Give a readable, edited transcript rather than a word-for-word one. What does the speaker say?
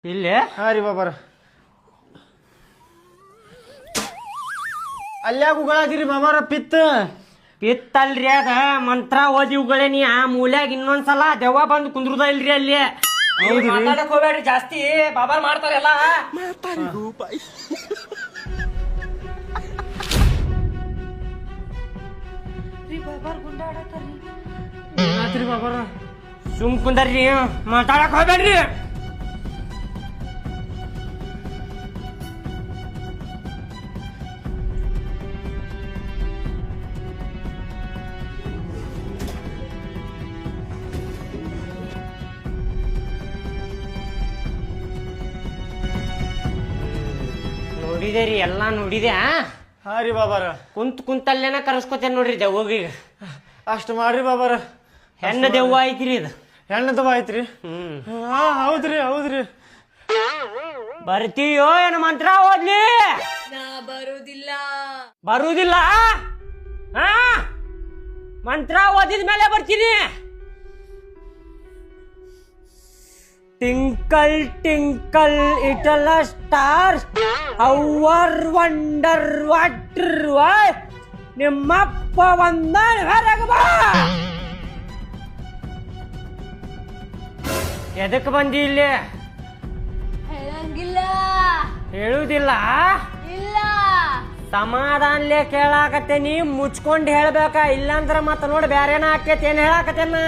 ಇಲ್ಲಿ ಹಾ ರೀ ಬಾಬಾರ ಅಲ್ಯಾಗ ಉಗಳಾದಿರಿ ಬಾಬಾರ ಪಿತ್ತಲ್ರಿ ಅದ ಮಂತ್ರ ಓದಿ ಉಗಳೇನಿ ಆ ಮೂಲ್ಯಾಗ ಇನ್ನೊಂದ್ಸಲ ದೆವ್ವ ಬಂದು ಕುಂದ್ರದ ಇಲ್ರಿ ಅಲ್ಲಿ ಮಾತಾಡಕ್ ಹೋಗ್ಬೇಡ್ರಿ ಜಾಸ್ತಿ ಬಾಬಾರ್ ಮಾಡ್ತಾರೆಲ್ಲ ಬಾಬಾರ ಸುಮ್ ಕುಂದರ್ರಿ ಮಾತಾಡಕ್ ಹೋಗ್ಬೇಡ್ರಿ ನೋಡಿದೆ ರೀ ಎಲ್ಲಾ ನೋಡಿದೆ ಹಾ ರೀ ಬಾಬಾರ ಕುಂತಲ್ಲೇನ ಕರ್ಸ್ಕೊತೇನೆ ನೋಡ್ರಿ ದೆವ್ವಗಿಗ ಅಷ್ಟು ಮಾಡ್ರಿ ಬಾಬಾರ ಹೆಣ್ಣ ದೆವ್ವ ಐತ್ರಿ ಇದು ಹೆಣ್ಣದವ ಐತ್ರಿ ಹಾ ಹೌದ್ರಿ ಬರ್ತೀಯೋ ಏನ ಮಂತ್ರ ಓದ್ಲಿ ಬರುದಿಲ್ಲ ಹಾ ಮಂತ್ರ ಓದಿದ ಮೇಲೆ ಬರ್ತೀನಿ twinkle twinkle little stars our wonder water ನಿಮ್ಮಪ್ಪ ಒಂದ ಹೊರಗೆ ಬಾ ಎದಕ್ಕೆ ಬಂದಿ ಇಲ್ಲಿ ಹೇಳಂಗಿಲ್ಲ ಹೇಳುದಿಲ್ಲ ಇಲ್ಲ ಸಮಾಧಾನ್ಲೆ ಕೇಳಾಕತ್ತೇನಿ ಮುಚ್ಕೊಂಡು ಹೇಳ್ಬೇಕ ಇಲ್ಲಾಂದ್ರ ಮತ್ತ ನೋಡಿ ಬ್ಯಾರೇನ ಆಕೇತಿ ಏನ್ ಹೇಳಾಕತ್ತೇನ